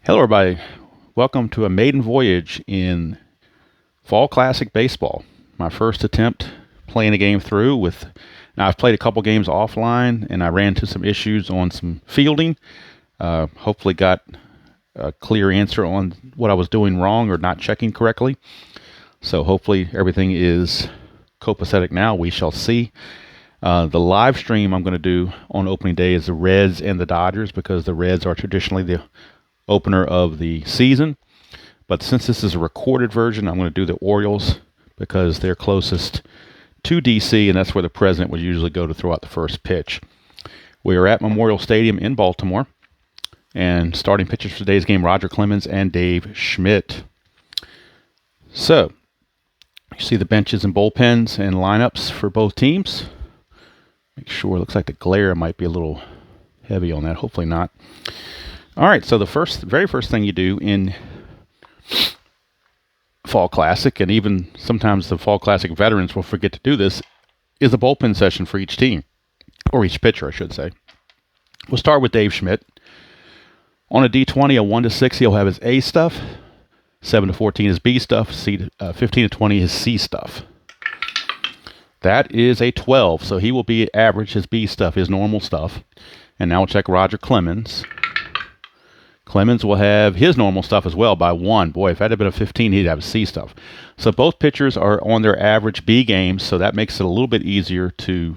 Hello, everybody. Welcome to a maiden voyage in Fall Classic Baseball. My first attempt playing a game through with. Now, I've played a couple games offline, and I ran into some issues on some fielding. Hopefully, got a clear answer on what I was doing wrong or not checking correctly. So, hopefully, everything is copacetic now. We shall see. The live stream I'm going to do on opening day is the Reds and the Dodgers because the Reds are traditionally the opener of the season. But since this is a recorded version, I'm going to do the Orioles because they're closest to DC, and that's where the president would usually go to throw out the first pitch. We are at Memorial Stadium in Baltimore, and starting pitchers for today's game, Roger Clemens and Dave Schmidt. So, you see the benches and bullpens and lineups for both teams. Make sure, it looks like the glare might be a little heavy on that. Hopefully not. All right, so the very first thing you do in Fall Classic, and even sometimes the Fall Classic veterans will forget to do this, is a bullpen session for each team, or each pitcher, I should say. We'll start with Dave Schmidt. On a D20, a 1 to 6, he'll have his A stuff. 7 to 14 is B stuff. 15 to 20 is C stuff. That is a 12, so he will be average, his B stuff, his normal stuff. And now we'll check Roger Clemens. Clemens will have his normal stuff as well by 1. Boy, if that had been a 15, he'd have C stuff. So both pitchers are on their average B games, so that makes it a little bit easier to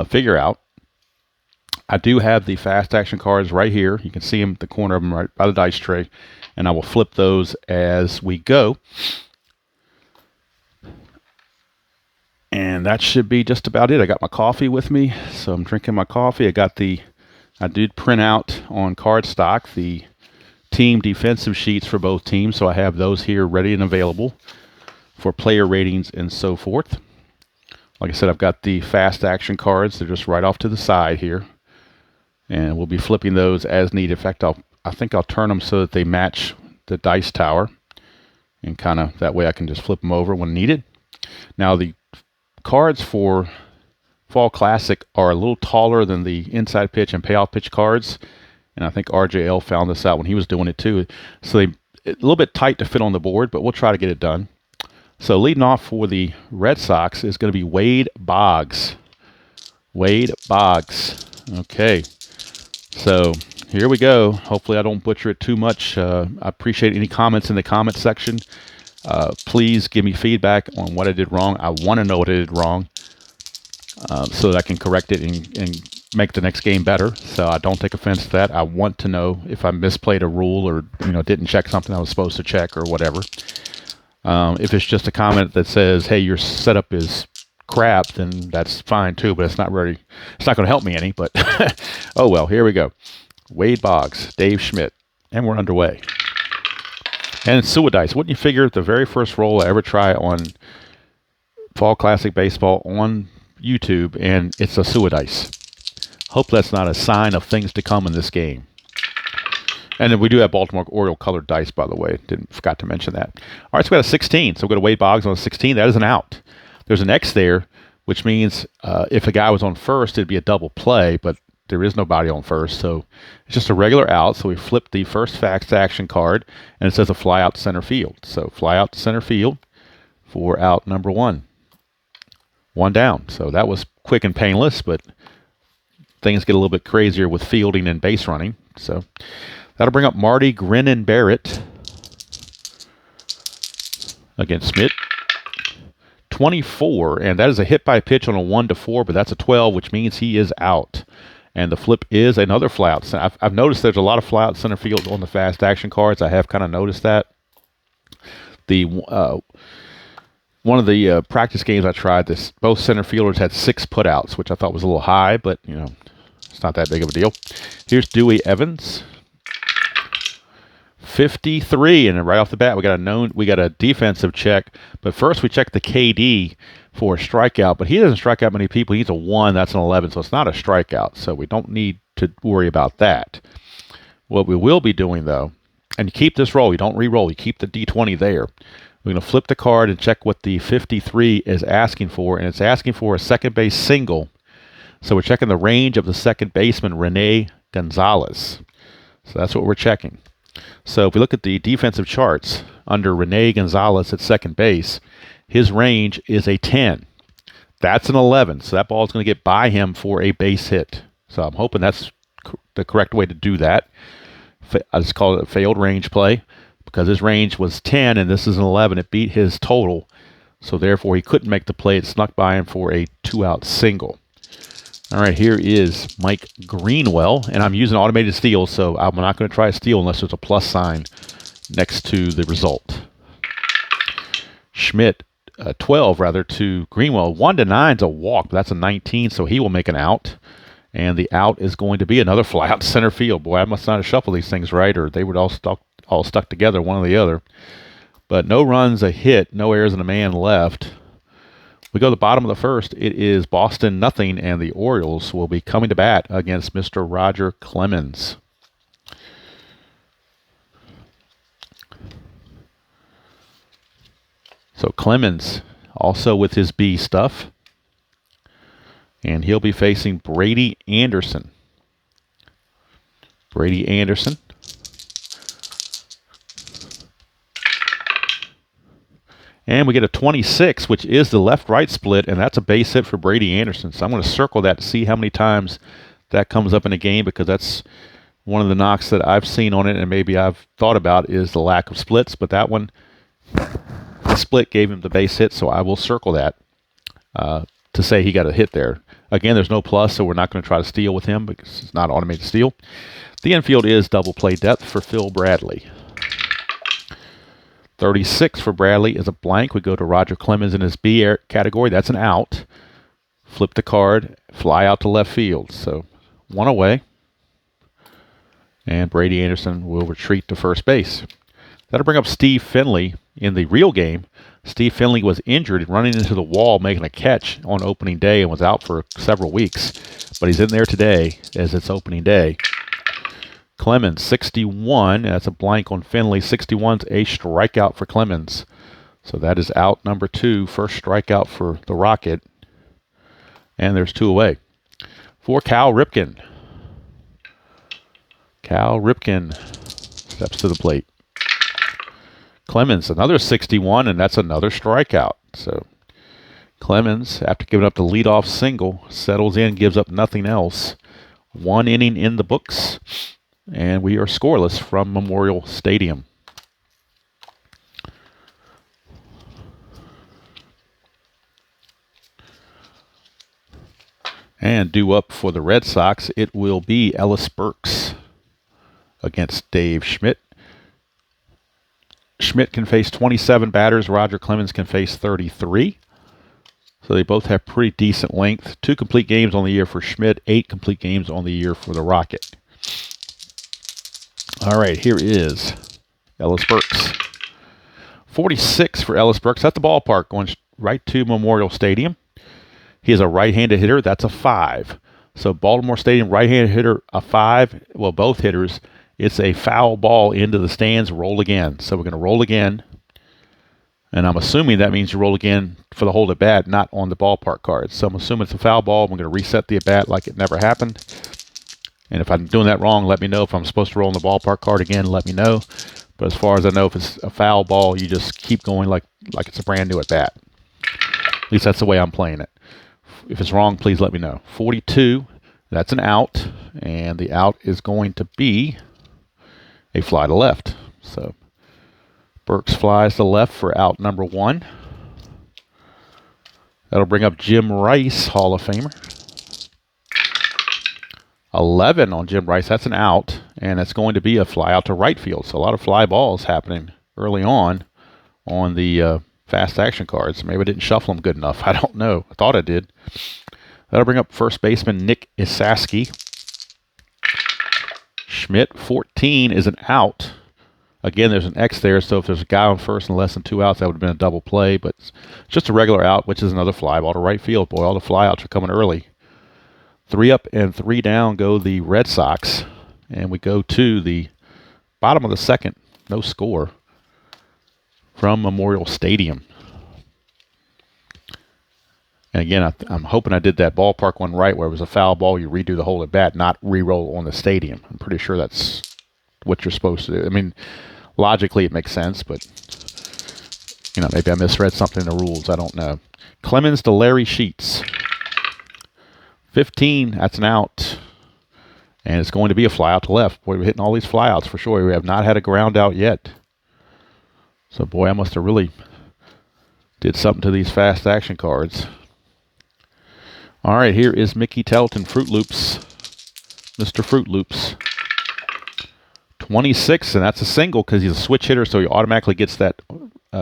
figure out. I do have the fast action cards right here. You can see them, the corner of them right by the dice tray, and I will flip those as we go. And that should be just about it. I got my coffee with me, so I'm drinking my coffee. I did print out on cardstock the team defensive sheets for both teams, so I have those here ready and available for player ratings and so forth. Like I said, I've got the fast action cards. They're just right off to the side here, and we'll be flipping those as needed. In fact, I think I'll turn them so that they match the dice tower, and kind of that way I can just flip them over when needed. Now, the cards for Fall Classic are a little taller than the inside pitch and payoff pitch cards, and I think RJL found this out when he was doing it too. So a little bit tight to fit on the board, but we'll try to get it done. So leading off for the Red Sox is going to be Wade Boggs. Wade Boggs. Okay, so here we go. Hopefully I don't butcher it too much. I appreciate any comments in the comment section. Please give me feedback on what I did wrong. I want to know what I did wrong. So that I can correct it and make the next game better. So I don't take offense to that. I want to know if I misplayed a rule or didn't check something I was supposed to check or whatever. If it's just a comment that says, "Hey, your setup is crap," then that's fine too. But it's not going to help me any. But oh well. Here we go. Wade Boggs, Dave Schmidt, and we're underway. And it's Dice. Wouldn't you figure the very first roll I ever try on Fall Classic Baseball on YouTube, and it's a Dice. Hope that's not a sign of things to come in this game. And then we do have Baltimore Oriole colored dice, by the way. Forgot to mention that. All right, so we got a 16. So we're going to Wade Boggs on a 16. That is an out. There's an X there, which means if a guy was on first, it'd be a double play, but there is nobody on first, so it's just a regular out. So we flip the first fast action card, and it says a fly out to center field. So fly out to center field for out number 1. 1 down. So that was quick and painless, but things get a little bit crazier with fielding and base running. So that'll bring up Marty Grinnin Barrett against Schmidt. 24, and that is a hit by pitch on a 1 to 4, but that's a 12, which means he is out. And the flip is another fly out. I've noticed there's a lot of fly out center field on the fast action cards. I have kind of noticed that. One of the practice games I tried, both center fielders had 6 putouts, which I thought was a little high, but it's not that big of a deal. Here's Dewey Evans, 53, and right off the bat we got a defensive check. But first we check the KD for a strikeout, but he doesn't strike out many people. He's a 1, that's an 11, so it's not a strikeout. So we don't need to worry about that. What we will be doing though, and you keep this roll, you don't re-roll, you keep the D20 there. We're going to flip the card and check what the 53 is asking for, and it's asking for a second base single. So we're checking the range of the second baseman, Rene Gonzalez. So that's what we're checking. So if we look at the defensive charts under Rene Gonzalez at second base, his range is a 10. That's an 11. So that ball is going to get by him for a base hit. So I'm hoping that's the correct way to do that. I just call it a failed range play because his range was 10 and this is an 11. It beat his total. So therefore he couldn't make the play. It snuck by him for a 2-out single. All right, here is Mike Greenwell, and I'm using automated steal, so I'm not going to try a steal unless there's a plus sign next to the result. Schmidt, 12 rather, to Greenwell. 1-9 is a walk, but that's a 19, so he will make an out. And the out is going to be another fly out to center field. Boy, I must not have shuffled these things right, or they would all stuck together, one or the other. But no runs, a hit, no errors, and a man left. We go to the bottom of the first. It is Boston nothing, and the Orioles will be coming to bat against Mr. Roger Clemens. So Clemens also with his B stuff, and he'll be facing Brady Anderson. Brady Anderson. And we get a 26, which is the left-right split, and that's a base hit for Brady Anderson. So I'm going to circle that to see how many times that comes up in a game, because that's one of the knocks that I've seen on it and maybe I've thought about is the lack of splits. But that one, the split gave him the base hit, so I will circle that to say he got a hit there. Again, there's no plus, so we're not going to try to steal with him because it's not automated steal. The infield is double play depth for Phil Bradley. 36 for Bradley is a blank. We go to Roger Clemens in his B category. That's an out. Flip the card, fly out to left field. So one away. And Brady Anderson will retreat to first base. That'll bring up Steve Finley in the real game. Steve Finley was injured running into the wall making a catch on opening day and was out for several weeks. But he's in there today as it's opening day. Clemens, 61. That's a blank on Finley. 61's a strikeout for Clemens. So that is out number 2. First strikeout for the Rocket. And there's 2 away. For Cal Ripken. Cal Ripken steps to the plate. Clemens, another 61, and that's another strikeout. So Clemens, after giving up the leadoff single, settles in, gives up nothing else. 1 inning in the books. And we are scoreless from Memorial Stadium. And due up for the Red Sox, it will be Ellis Burks against Dave Schmidt. Schmidt can face 27 batters. Roger Clemens can face 33. So they both have pretty decent length. 2 complete games on the year for Schmidt, 8 complete games on the year for the Rocket. All right, here is Ellis Burks. 46 for Ellis Burks. That's the ballpark, going right to Memorial Stadium. He is a right-handed hitter. That's a 5. So Baltimore Stadium, right-handed hitter, a 5. Well, both hitters. It's a foul ball into the stands, roll again. So we're going to roll again. And I'm assuming that means you roll again for the hold at bat, not on the ballpark card. So I'm assuming it's a foul ball. We're going to reset the at bat like it never happened. And if I'm doing that wrong, let me know. If I'm supposed to roll on the ballpark card again, let me know. But as far as I know, if it's a foul ball, you just keep going like it's a brand new at bat. At least that's the way I'm playing it. If it's wrong, please let me know. 42, that's an out. And the out is going to be a fly to left. So Burks flies to left for out number 1. That'll bring up Jim Rice, Hall of Famer. 11 on Jim Rice. That's an out, and it's going to be a fly out to right field. So a lot of fly balls happening early on the fast action cards. Maybe I didn't shuffle them good enough. I don't know. I thought I did. That'll bring up first baseman Nick Isaski. Schmidt, 14 is an out. Again, there's an X there, so if there's a guy on first and less than 2 outs, that would have been a double play. But it's just a regular out, which is another fly ball to right field. Boy, all the fly outs are coming early. 3 up and 3 down go the Red Sox. And we go to the bottom of the second. No score from Memorial Stadium. And again, I'm hoping I did that ballpark one right where it was a foul ball. You redo the whole at bat, not re-roll on the stadium. I'm pretty sure that's what you're supposed to do. I mean, logically it makes sense, but maybe I misread something in the rules. I don't know. Clemens to Larry Sheets. 15, that's an out. And it's going to be a fly out to left. Boy, we're hitting all these fly outs for sure. We have not had a ground out yet. So, boy, I must have really did something to these fast action cards. All right, here is Mickey Tettleton, Fruit Loops. Mr. Fruit Loops. 26, and that's a single because he's a switch hitter, so he automatically gets that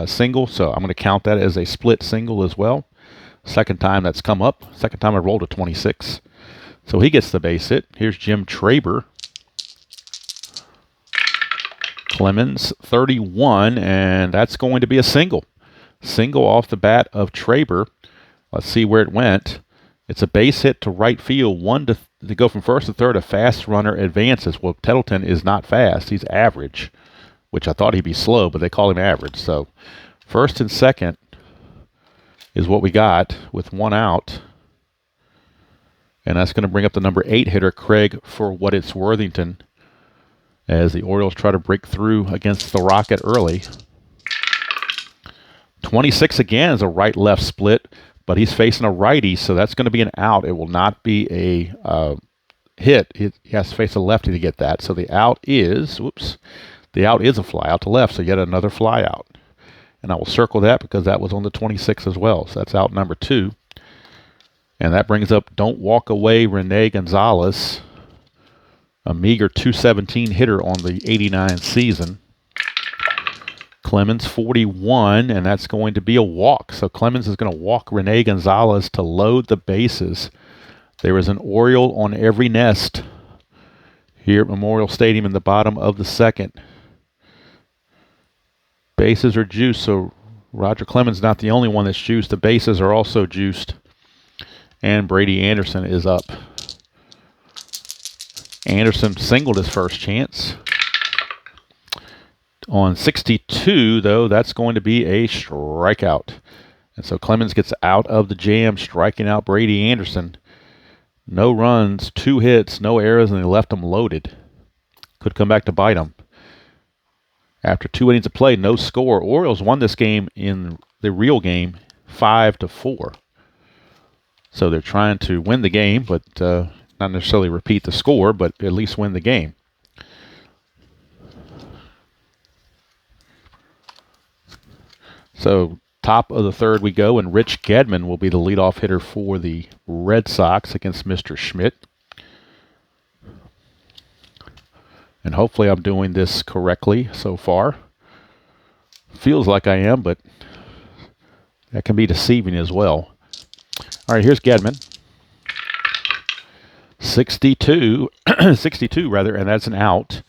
single. So I'm going to count that as a split single as well. Second time that's come up. Second time I rolled a 26. So he gets the base hit. Here's Jim Traber. Clemens, 31, and that's going to be a single. Single off the bat of Traber. Let's see where it went. It's a base hit to right field. To go from first to third, a fast runner advances. Well, Tettleton is not fast. He's average, which I thought he'd be slow, but they call him average. So first and second is what we got with one out. And that's going to bring up the number 8 hitter, Craig, for what it's Worthington, as the Orioles try to break through against the Rocket early. 26 again is a right-left split, but he's facing a righty, so that's going to be an out. It will not be a hit. He has to face a lefty to get that. So the out is, the out is a fly out to left, so yet another fly out. And I will circle that because that was on the 26 as well. So that's out number 2. And that brings up Don't Walk Away, Rene Gonzalez, a meager 217 hitter on the 89 season. Clemens, 41, and that's going to be a walk. So Clemens is going to walk Rene Gonzalez to load the bases. There is an Oriole on every nest here at Memorial Stadium in the bottom of the second. Bases are juiced, so Roger Clemens not the only one that's juiced. The bases are also juiced. And Brady Anderson is up. Anderson singled his first chance. On 62, though, that's going to be a strikeout. And so Clemens gets out of the jam, striking out Brady Anderson. No runs, 2 hits, no errors, and they left him loaded. Could come back to bite him. After 2 innings of play, no score. Orioles won this game in the real game 5-4. So they're trying to win the game, but not necessarily repeat the score, but at least win the game. So top of the third we go, and Rich Gedman will be the leadoff hitter for the Red Sox against Mr. Schmidt. And hopefully I'm doing this correctly so far. Feels like I am, but that can be deceiving as well. All right, here's Gedman. 62 rather, and that's an out.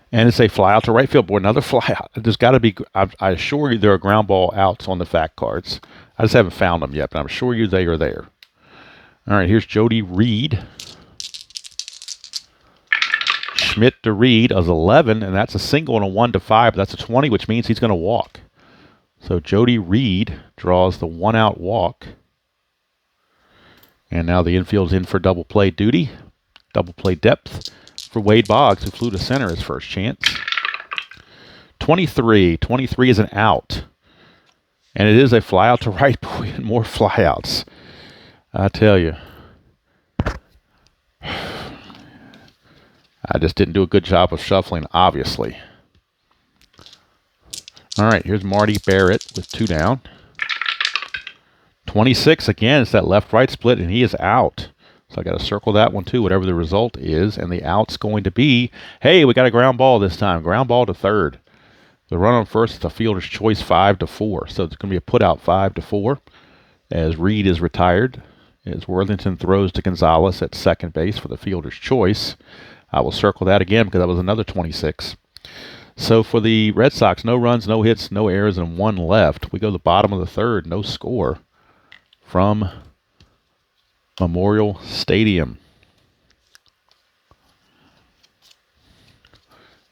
And it's a fly out to right field. Boy, another fly out. There's got to be, I assure you there are ground ball outs on the fact cards. I just haven't found them yet, but I'm sure you they are there. All right, here's Jody Reed. Schmidt to Reed is 11, and that's a single and a 1-5. But that's a 20, which means he's going to walk. So Jody Reed draws the 1-out walk. And now the infield's in for double play duty. Double play depth for Wade Boggs, who flew to center his first chance. 23. 23 is an out. And it is a fly out to right. Boy, and more fly outs. I tell you. I just didn't do a good job of shuffling, obviously. All right, here's Marty Barrett with 2 down. 26, again, it's that left-right split, and he is out. So I got to circle that one, too, whatever the result is. And the out's going to be, hey, we got a ground ball this time. Ground ball to third. The run on first is a fielder's choice 5-4. So it's going to be a put-out 5-4 as Reed is retired. As Worthington throws to Gonzalez at second base for the fielder's choice. I will circle that again because that was another 26. So for the Red Sox, no runs, no hits, no errors, and 1 left. We go to the bottom of the third, no score from Memorial Stadium.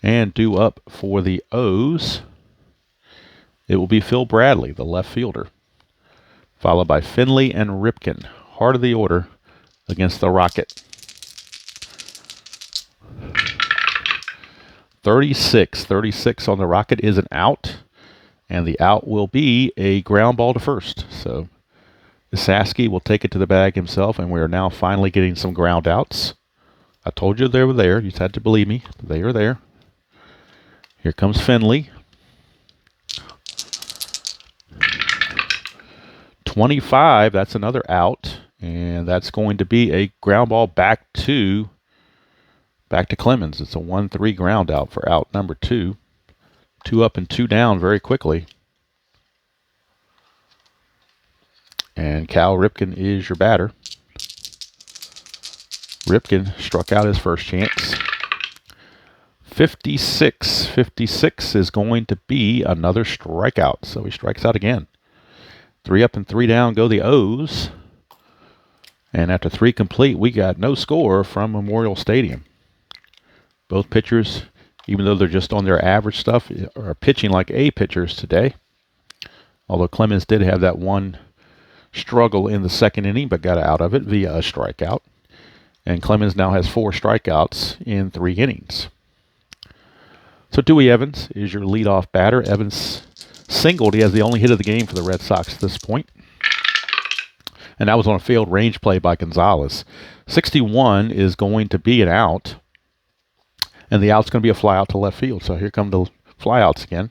And due up for the O's, it will be Phil Bradley, the left fielder, followed by Finley and Ripken, heart of the order against the Rocket. 36 on the rocket is an out, and the out will be a ground ball to first. So Isaski will take it to the bag himself, and we are now finally getting some ground outs. I told you they were there. You just had to believe me. They are there. Here comes Finley. 25, that's another out, and that's going to be a ground ball back to Clemens. It's a 1-3 ground out for out number 2. 2 up and 2 down very quickly. And Cal Ripken is your batter. Ripken struck out his first chance. 56. 56 is going to be another strikeout, so he strikes out again. 3 up and 3 down go the O's. And after 3 complete, we got no score from Memorial Stadium. Both pitchers, even though they're just on their average stuff, are pitching like A pitchers today. Although Clemens did have that one struggle in the second inning, but got out of it via a strikeout. And Clemens now has 4 strikeouts in 3 innings. So Dewey Evans is your leadoff batter. Evans singled. He has the only hit of the game for the Red Sox at this point. And that was on a failed range play by Gonzalez. 61 is going to be an out. And the out's going to be a fly out to left field. So here come the flyouts again.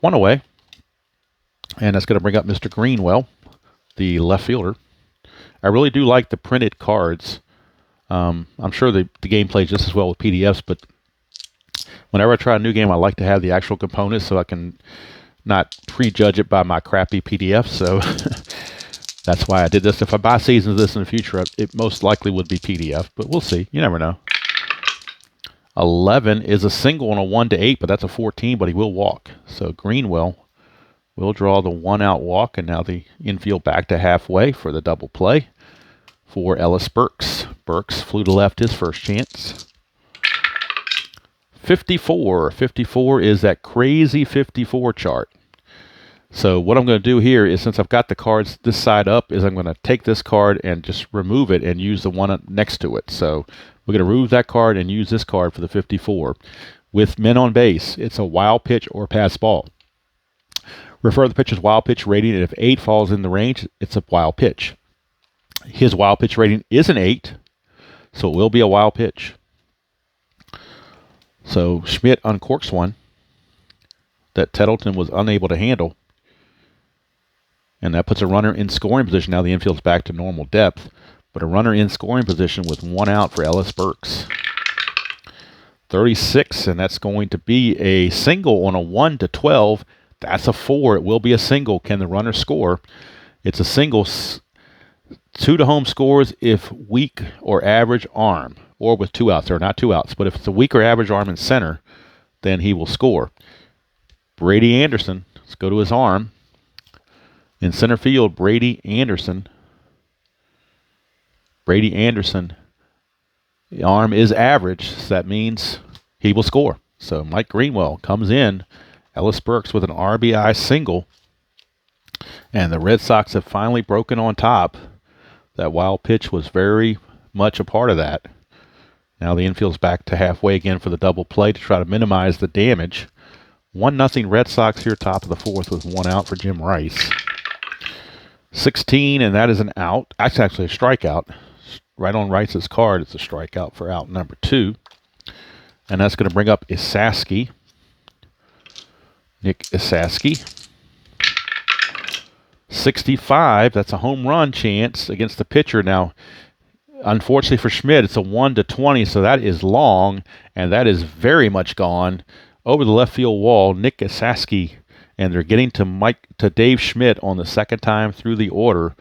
1 away. And that's going to bring up Mr. Greenwell, the left fielder. I really do like the printed cards. I'm sure the game plays just as well with PDFs, but whenever I try a new game, I like to have the actual components so I can not prejudge it by my crappy PDF. So that's why I did this. If I buy seasons of this in the future, it most likely would be PDF, but we'll see. You never know. 11 is a single on a 1-8, but that's a 14, but he will walk. So Greenwell will draw the 1-out walk, and now the infield back to halfway for the double play for Ellis Burks. Burks flew to left his first chance. 54. 54 is that crazy 54 chart. So what I'm going to do here is, since I've got the cards this side up, is I'm going to take this card and just remove it and use the one up next to it. So we're going to remove that card and use this card for the 54. With men on base, it's a wild pitch or pass ball. Refer to the pitcher's wild pitch rating, and if 8 falls in the range, it's a wild pitch. His wild pitch rating is an 8, so it will be a wild pitch. So Schmidt uncorks one that Tettleton was unable to handle. And that puts a runner in scoring position. Now the infield's back to normal depth, but a runner in scoring position with 1 out for Ellis Burks. 36, and that's going to be a single on a 1-12. That's a 4. It will be a single. Can the runner score? It's a single. 2 to home scores if weak or average arm, or with 2 outs. There are not 2 outs, but if it's a weak or average arm in center, then he will score. Brady Anderson, let's go to his arm. In center field, Brady Anderson. Brady Anderson, the arm is average, so that means he will score. So Mike Greenwell comes in. Ellis Burks with an RBI single. And the Red Sox have finally broken on top. That wild pitch was very much a part of that. Now the infield's back to halfway again for the double play to try to minimize the damage. 1-0 Red Sox here, top of the 4th, with 1 out for Jim Rice. 16, and that is an out. That's actually a strikeout. Right on Rice's card, it's a strikeout for out number 2. And that's going to bring up Isaski. Nick Isaski. 65, that's a home run chance against the pitcher. Now, unfortunately for Schmidt, it's a 1-20, so that is long, and that is very much gone. Over the left field wall, Nick Isaski, and they're getting to Dave Schmidt on the second time through the order.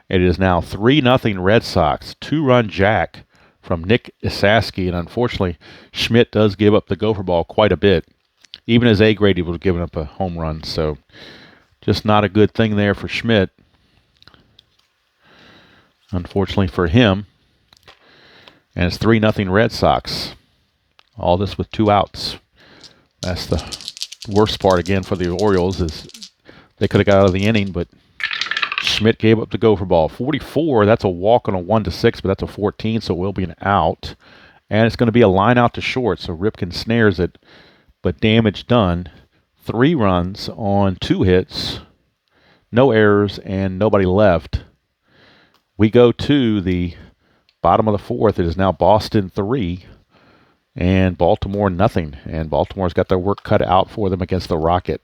It is now 3-0 Red Sox. 2-run jack from Nick Isaski, and unfortunately, Schmidt does give up the gopher ball quite a bit. Even as A grade, he was giving up a home run, so just not a good thing there for Schmidt. Unfortunately for him. And it's 3-0 Red Sox. All this with 2 outs. That's the worst part again for the Orioles, is they could have got out of the inning, but Schmidt gave up the gopher ball. 44, that's a walk on a 1-6, but that's a 14, so it will be an out. And it's going to be a line out to short, so Ripken snares it, but damage done. 3 runs on 2 hits, no errors, and nobody left. We go to the bottom of the 4th. It is now Boston 3 and Baltimore nothing. And Baltimore's got their work cut out for them against the Rocket.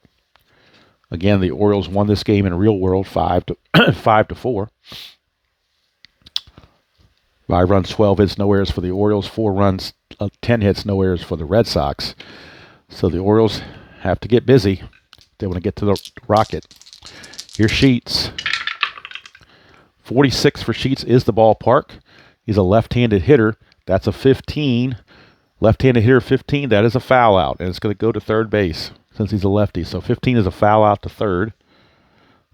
Again, the Orioles won this game in real world 5-4. 5 runs, 12 hits, no errors for the Orioles. 4 runs, 10 hits, no errors for the Red Sox. So the Orioles have to get busy. They want to get to the Rocket. Here's Sheets. 46 for Sheets is the ballpark. He's a left-handed hitter. That's a 15. Left-handed hitter 15, that is a foul out, and it's going to go to third base since he's a lefty. So 15 is a foul out to third.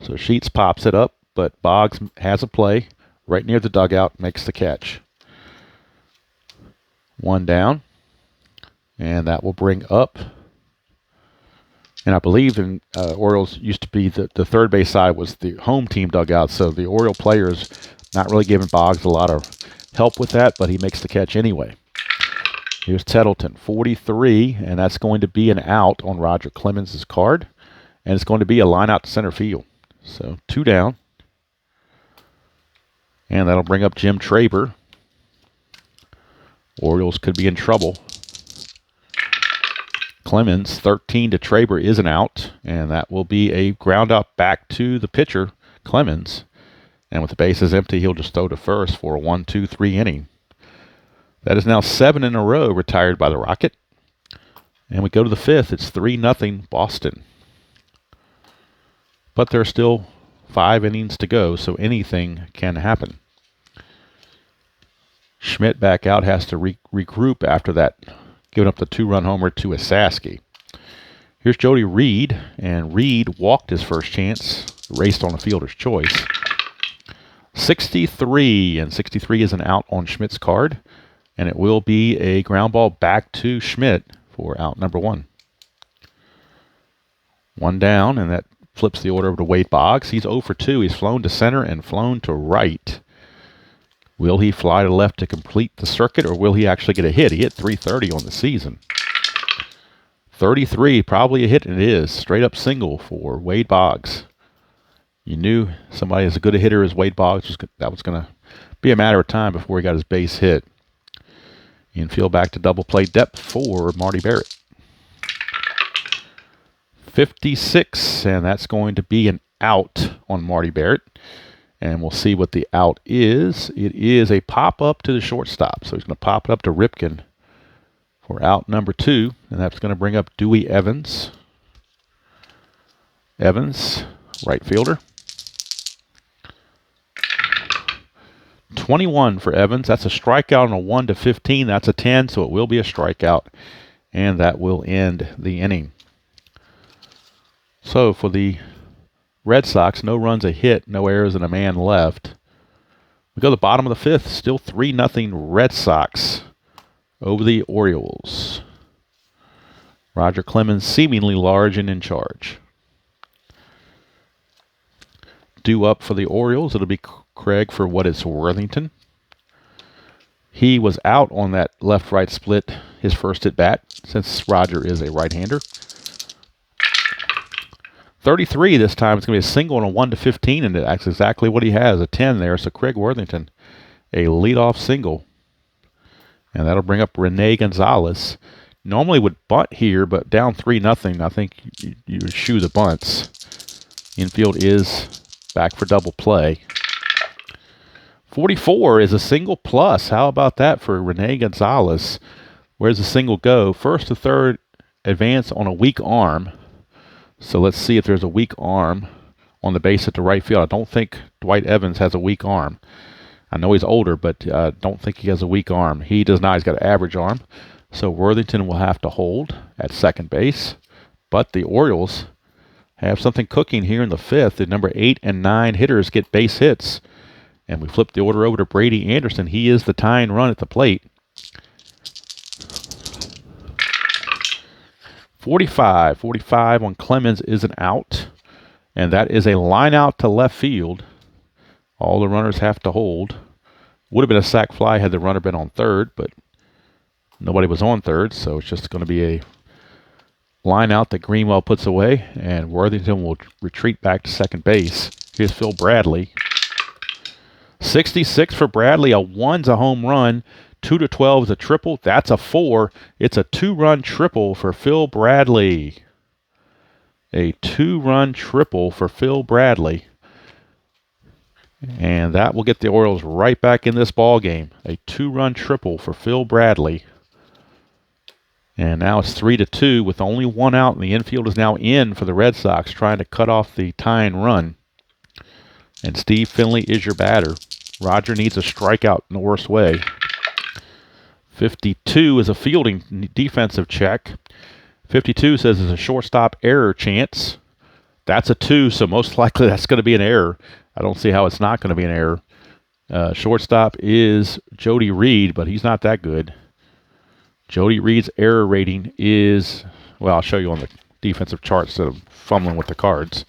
So Sheets pops it up, but Boggs has a play right near the dugout, makes the catch. 1 down, and that will bring up. And I believe in Orioles used to be the third base side was the home team dugout, so the Oriole players not really giving Boggs a lot of help with that, but he makes the catch anyway. Here's Tettleton, 43, and that's going to be an out on Roger Clemens' card, and it's going to be a line out to center field. So 2 down, and that'll bring up Jim Traber. Orioles could be in trouble. Clemens, 13 to Traber is an out, and that will be a ground out back to the pitcher, Clemens. And with the bases empty, he'll just throw to first for a 1-2-3 inning. That is now 7 in a row retired by the Rocket. And we go to the 5th. It's 3-0 Boston. But there are still 5 innings to go, so anything can happen. Schmidt back out, has to regroup after that, giving up the 2-run homer to Asaski. Here's Jody Reed, and Reed walked his first chance, raced on a fielder's choice. 63, and 63 is an out on Schmidt's card, and it will be a ground ball back to Schmidt for out number 1. 1 down, and that flips the order over to Wade Boggs. He's 0 for 2. He's flown to center and flown to right. Will he fly to left to complete the circuit, or will he actually get a hit? He hit .330 on the season. 33, probably a hit, and it is. Straight up single for Wade Boggs. You knew somebody as good a hitter as Wade Boggs, that was going to be a matter of time before he got his base hit. Infield back to double play depth for Marty Barrett. 56, and that's going to be an out on Marty Barrett. And we'll see what the out is. It is a pop-up to the shortstop. So he's going to pop it up to Ripken for out number 2. And that's going to bring up Dewey Evans. Evans, right fielder. 21 for Evans. That's a strikeout on a 1-15. That's a 10, so it will be a strikeout. And that will end the inning. So for the Red Sox, no runs, a hit, no errors, and a man left. We go to the bottom of the 5th, still 3-0 Red Sox over the Orioles. Roger Clemens seemingly large and in charge. Due up for the Orioles, it'll be Craig for what is Worthington. He was out on that left-right split, his first at bat, since Roger is a right-hander. 33 this time. It's going to be a single on a 1-15, and that's exactly what he has, a 10 there. So Craig Worthington, a leadoff single. And that'll bring up Rene Gonzalez. Normally would bunt here, but down 3-0, I think you would shoo the bunts. Infield is back for double play. 44 is a single plus. How about that for Rene Gonzalez? Where's the single go? First to third, advance on a weak arm. So let's see if there's a weak arm on the base at the right field. I don't think Dwight Evans has a weak arm. I know he's older, but I don't think he has a weak arm. He does not. He's got an average arm. So Worthington will have to hold at second base. But the Orioles have something cooking here in the 5th. The number 8 and 9 hitters get base hits. And we flip the order over to Brady Anderson. He is the tying run at the plate. 45 on Clemens is an out, and that is a line out to left field. All the runners have to hold. Would have been a sac fly had the runner been on third, but Nobody was on third, so it's just going to be a line out that Greenwell puts away, and Worthington will retreat back to second base. Here's Phil Bradley. 66 for Bradley. A 1's a home run. 2 to 12 is a triple. That's a 4. It's a 2-run triple for Phil Bradley. A 2-run triple for Phil Bradley. And that will get the Orioles right back in this ball game. A 2-run triple for Phil Bradley. And now it's 3-2 with only 1 out, and the infield is now in for the Red Sox, trying to cut off the tying run. And Steve Finley is your batter. Roger needs a strikeout in the worst way. 52 is a fielding defensive check. 52 says there's a shortstop error chance. That's a 2, so most likely that's going to be an error. I don't see how it's not going to be an error. Shortstop is Jody Reed, but he's not that good. Jody Reed's error rating is, well, I'll show you on the defensive chart instead of fumbling with the cards.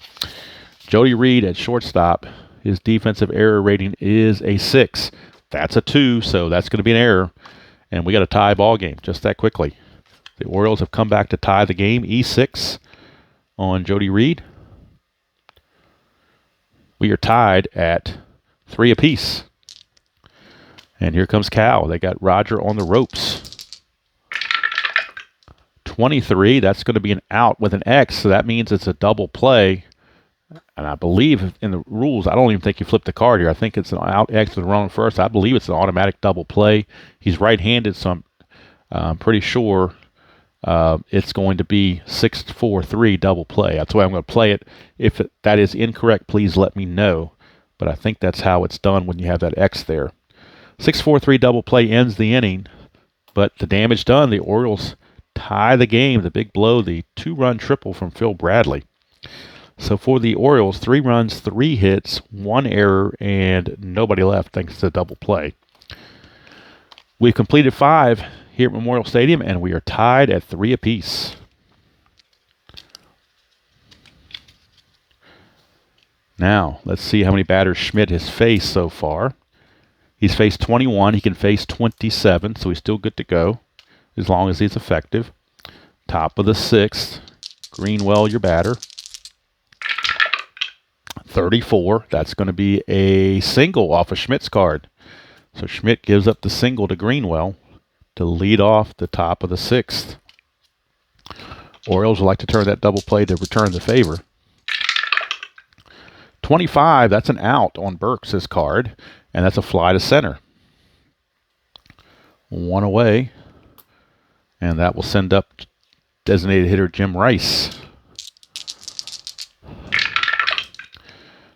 Jody Reed at shortstop, his defensive error rating is a 6. That's a 2, so that's going to be an error. And we got a tie ball game just that quickly. The Orioles have come back to tie the game. E6 on Jody Reed. We are tied at 3 apiece. And here comes Cal. They got Roger on the ropes. 23, that's going to be an out with an X, so that means it's a double play. And I believe in the rules, I don't even think you flip the card here. I think it's an out X with a run first. I believe it's an automatic double play. He's right-handed, so I'm pretty sure it's going to be 6-4-3 double play. That's the way I'm going to play it. If that is incorrect, please let me know. But I think that's how it's done when you have that X there. 6-4-3 double play ends the inning, but the damage done, the Orioles tie the game. The big blow, the 2-run triple from Phil Bradley. So for the Orioles, 3 runs, 3 hits, 1 error, and nobody left thanks to double play. We've completed 5 here at Memorial Stadium, and we are tied at 3 apiece. Now, let's see how many batters Schmidt has faced so far. He's faced 21. He can face 27, so he's still good to go as long as he's effective. Top of the 6th, Greenwell, your batter. 34. That's going to be a single off of Schmidt's card. So Schmidt gives up the single to Greenwell to lead off the top of the 6th. Orioles would like to turn that double play to return the favor. 25, that's an out on Burks' card, and that's a fly to center. 1 away, and that will send up designated hitter Jim Rice.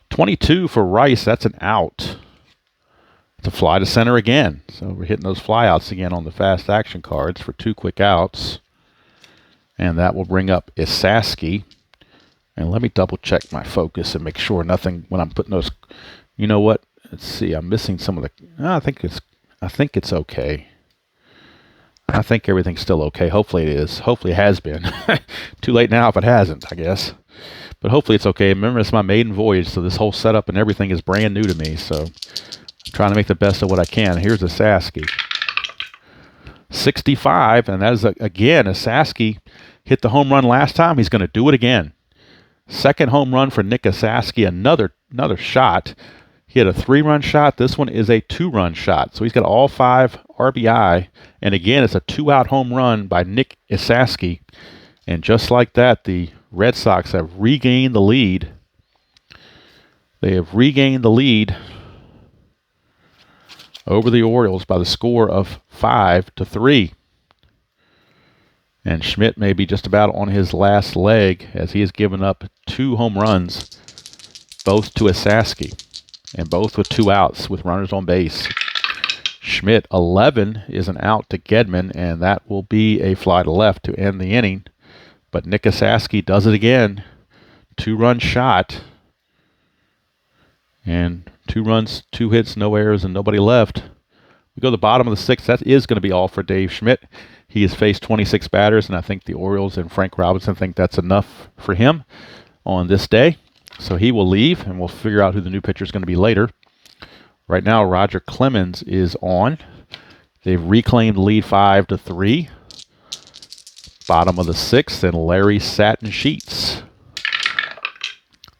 22 for Rice, that's an out. It's a fly to center again. So we're hitting those flyouts again on the fast action cards for 2 quick outs. And that will bring up Isaski. And let me double check my focus and make sure nothing when I'm putting those. You know what? Let's see. I'm missing some of the. I think it's okay. I think everything's still okay. Hopefully it is. Hopefully it has been. Too late now if it hasn't, I guess. But hopefully it's okay. Remember, it's my maiden voyage, so this whole setup and everything is brand new to me. So I'm trying to make the best of what I can. Here's Isaski. 65, and that is, again, Isaski hit the home run last time. He's going to do it again. Second home run for Nick Isaski. Another shot. He had a 3-run shot. This one is a 2-run shot. So he's got all 5 RBI. And again, it's a 2-out home run by Nick Isaski. And just like that, the Red Sox have regained the lead. They have regained the lead over the Orioles by the score of 5-3. And Schmidt may be just about on his last leg as he has given up 2 home runs, both to Isaski, and both with 2 outs with runners on base. Schmidt, 11, is an out to Gedman, and that will be a fly to left to end the inning. But Nick Isaski does it again. 2-run shot. And 2 runs, 2 hits, no errors, and nobody left. We go to the bottom of the 6th. That is going to be all for Dave Schmidt. He has faced 26 batters, and I think the Orioles and Frank Robinson think that's enough for him on this day. So he will leave, and we'll figure out who the new pitcher is going to be later. Right now, Roger Clemens is on. They've reclaimed the lead 5-3. Bottom of the 6th, and Larry Satin Sheets.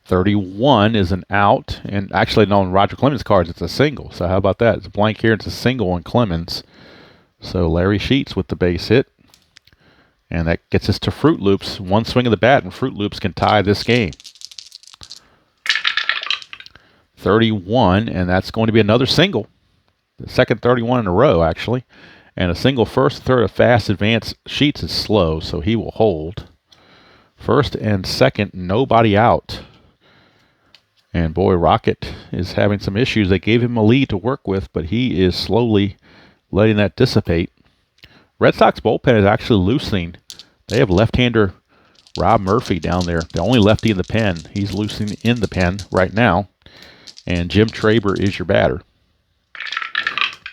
31 is an out, and actually, no, on Roger Clemens cards, it's a single. So how about that? It's a blank here, it's a single on Clemens. So Larry Sheets with the base hit. And that gets us to Fruit Loops. One swing of the bat, and Fruit Loops can tie this game. 31, and that's going to be another single. The second 31 in a row, actually. And a single first, third, a fast advance. Sheets is slow, so he will hold. First and second, nobody out. And boy, Rocket is having some issues. They gave him a lead to work with, but he is slowly letting that dissipate. Red Sox bullpen is actually loosening. They have left-hander Rob Murphy down there, the only lefty in the pen. He's loosening in the pen right now. And Jim Traber is your batter.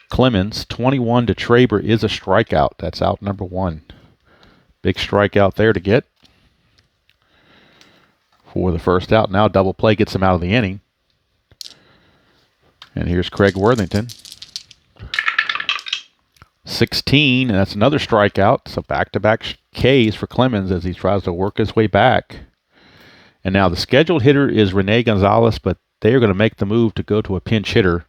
Clemens, 21 to Traber is a strikeout. That's out number 1. Big strikeout there to get for the first out. Now double play gets him out of the inning. And here's Craig Worthington. 16, and that's another strikeout. So back-to-back Ks for Clemens as he tries to work his way back. And now the scheduled hitter is Rene Gonzalez, but they are going to make the move to go to a pinch hitter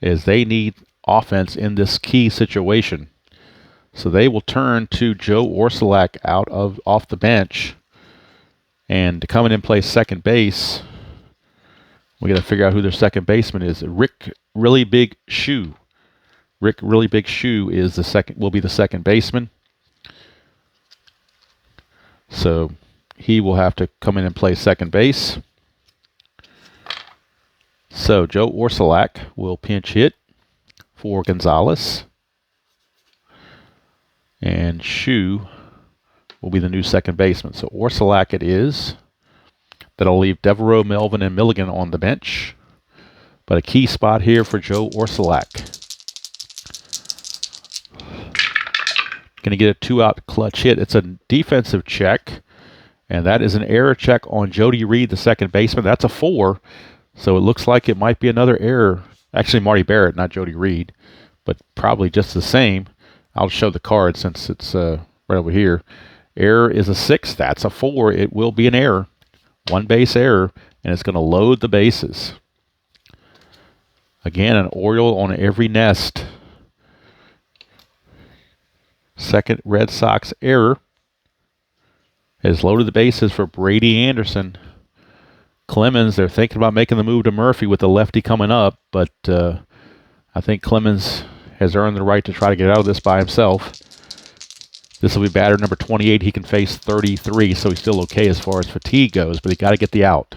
as they need offense in this key situation. So they will turn to Joe Orsulak off the bench. And to come in and play second base, we got to figure out who their second baseman is. Rick Really Big Shoe. Rick Really Big Shoe is will be the second baseman. So he will have to come in and play second base. So Joe Orsulak will pinch hit for Gonzalez. And Shoe will be the new second baseman. So Orsulak it is. That'll leave Devereaux, Melvin, and Milligan on the bench. But a key spot here for Joe Orsulak. Going to get a 2-out clutch hit. It's a defensive check. And that is an error check on Jody Reed, the second baseman. That's a 4. So it looks like it might be another error. Actually, Marty Barrett, not Jody Reed. But probably just the same. I'll show the card since it's right over here. Error is a 6. That's a 4. It will be an error. One base error. And it's going to load the bases. Again, an Oriole on every nest. Second Red Sox error has loaded the bases for Brady Anderson. Clemens, they're thinking about making the move to Murphy with the lefty coming up, but I think Clemens has earned the right to try to get out of this by himself. This will be batter number 28. He can face 33, so he's still okay as far as fatigue goes, but he got to get the out.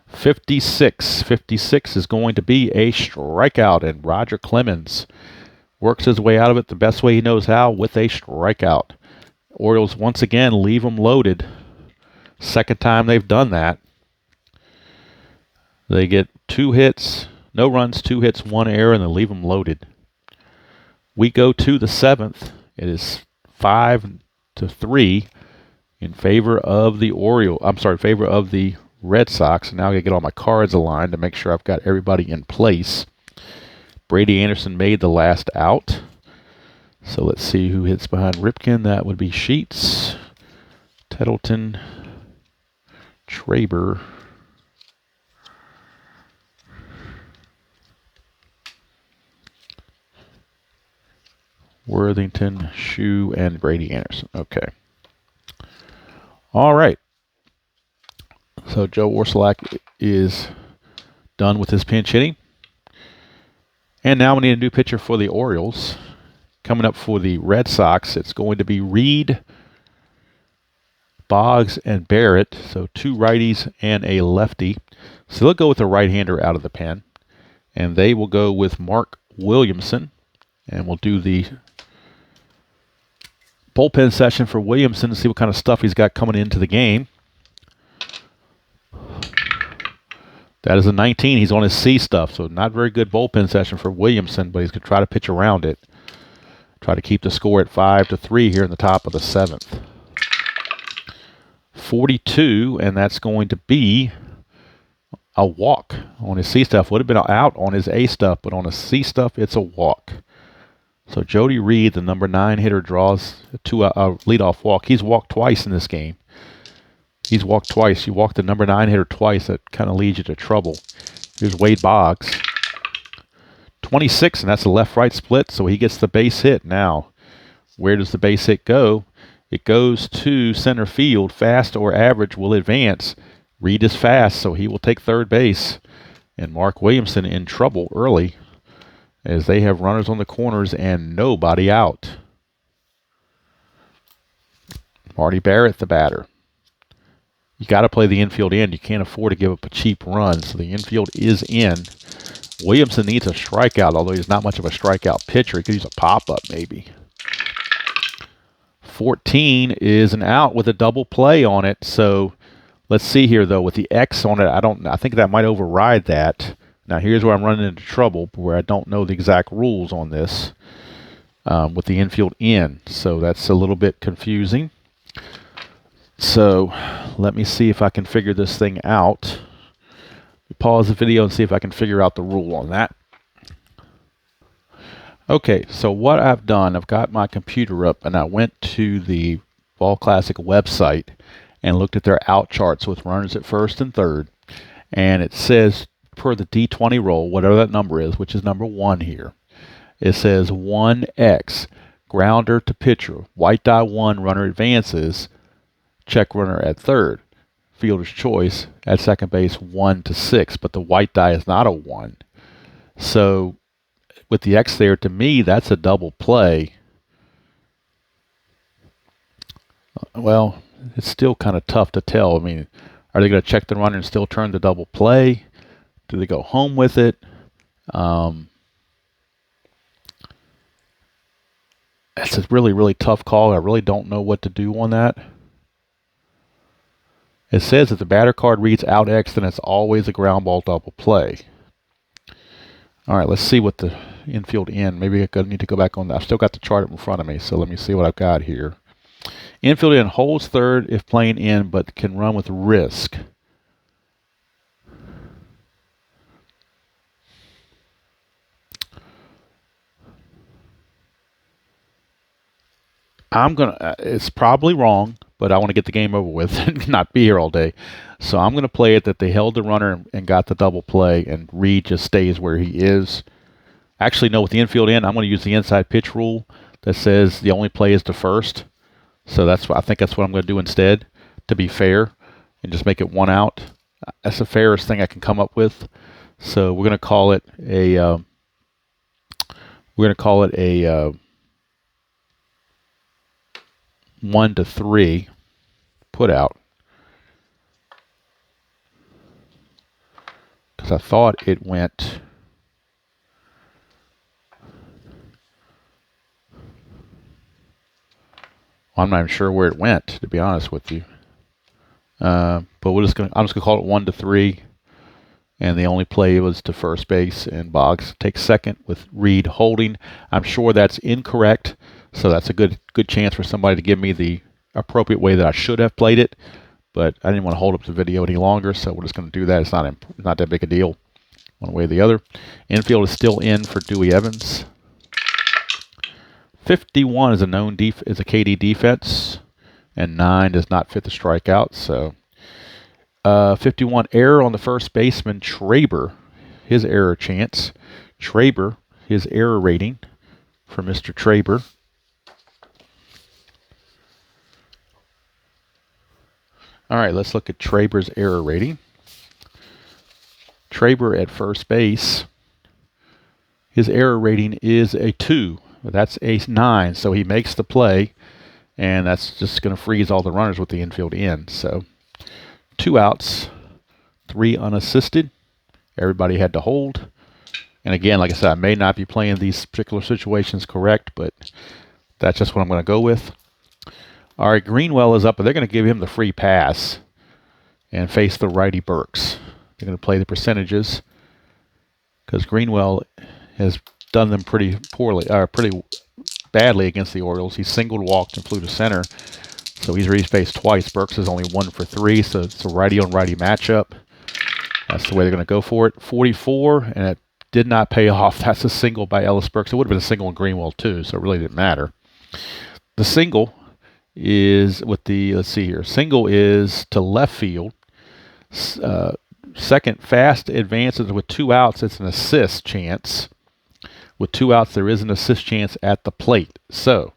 56. 56 is going to be a strikeout, and Roger Clemens works his way out of it the best way he knows how with a strikeout. Orioles once again leave them loaded. Second time they've done that. They get 2 hits, no runs, 2 hits, 1 error, and they leave them loaded. We go to the 7th. It is 5-3 in favor of the favor of the Red Sox. And now I gotta get all my cards aligned to make sure I've got everybody in place. Brady Anderson made the last out. So let's see who hits behind Ripken. That would be Sheets, Tettleton, Traber, Worthington, Shoe, and Brady Anderson. Okay. All right. So Joe Orsulak is done with his pinch hitting. And now we need a new pitcher for the Orioles. Coming up for the Red Sox, it's going to be Reed, Boggs, and Barrett. So 2 righties and a lefty. So they'll go with a right-hander out of the pen. And they will go with Mark Williamson. And we'll do the bullpen session for Williamson to see what kind of stuff he's got coming into the game. That is a 19. He's on his C stuff, so not very good bullpen session for Williamson, but he's going to try to pitch around it. Try to keep the score at 5-3 here in the top of the 7th. 42, and that's going to be a walk on his C stuff. Would have been out on his A stuff, but on his C stuff, it's a walk. So Jody Reed, the number 9 hitter, draws a leadoff walk. He's walked twice in this game. He's walked twice. You walk the number 9 hitter twice. That kind of leads you to trouble. Here's Wade Boggs. 26, and that's a left-right split, so he gets the base hit. Now, where does the base hit go? It goes to center field. Fast or average will advance. Reed is fast, so he will take third base. And Mark Williamson in trouble early as they have runners on the corners and nobody out. Marty Barrett, the batter. You got to play the infield in. You can't afford to give up a cheap run, so the infield is in. Williamson needs a strikeout, although he's not much of a strikeout pitcher. He could use a pop-up maybe. 14 is an out with a double play on it, so let's see here, though, with the X on it, I think that might override that. Now, here's where I'm running into trouble, where I don't know the exact rules on this with the infield in. So that's a little bit confusing. So let me see if I can figure this thing out. Pause the video and see if I can figure out the rule on that. Okay, so what I've done, I've got my computer up, and I went to the Ball Classic website and looked at their out charts with runners at first and third. And it says, per the D20 roll, whatever that number is, which is number 1 here, it says 1X, grounder to pitcher, white die 1, runner advances, check runner at third, fielder's choice at second base 1 to 6, but the white die is not a 1. So with the X there, to me, that's a double play. Well, it's still kind of tough to tell. I mean, are they going to check the runner and still turn the double play? Do they go home with it? It's a really, really tough call. I really don't know what to do on that. It says if the batter card reads out X, then it's always a ground ball double play. All right, let's see what the infield in. Maybe I need to go back on that. I've still got the chart in front of me, so let me see what I've got here. Infield in holds third if playing in, but can run with risk. It's probably wrong, but I want to get the game over with and not be here all day. So I'm going to play it that they held the runner and got the double play, and Reed just stays where he is. Actually, no, with the infield in, I'm going to use the inside pitch rule that says the only play is to first. So I think that's what I'm going to do instead, to be fair, and just make it 1 out. That's the fairest thing I can come up with. So we're going to call it a 1 to 3 put out, because I thought it went. I'm not even sure where it went, to be honest with you. But I'm just gonna call it 1 to 3, and the only play was to first base, and Boggs takes second with Reed holding. I'm sure that's incorrect, so that's a good chance for somebody to give me the appropriate way that I should have played it. But I didn't want to hold up the video any longer, so we're just going to do that. It's not that big a deal, one way or the other. Infield is still in for Dewey Evans. 51 is a KD defense, and 9 does not fit the strikeout. So 51 error on the first baseman Traber, his error chance. Traber, his error rating for Mr. Traber. All right, let's look at Traber's error rating. Traber at first base, his error rating is a 2. That's a 9, so he makes the play, and that's just going to freeze all the runners with the infield in. So 2 outs, 3 unassisted. Everybody had to hold. And again, like I said, I may not be playing these particular situations correct, but that's just what I'm going to go with. All right, Greenwell is up, but they're going to give him the free pass and face the righty Burks. They're going to play the percentages because Greenwell has done them pretty badly against the Orioles. He singled, walked, and flew to center. So he's re-spaced twice. Burks is only 1 for 3, so it's a righty-on-righty matchup. That's the way they're going to go for it. 44, and at did not pay off. That's a single by Ellis Burks. It would have been a single in Greenwell too, so it really didn't matter. The single is with the, let's see here, single is to left field. Second, fast advances with 2 outs. It's an assist chance. With 2 outs, there is an assist chance at the plate. So,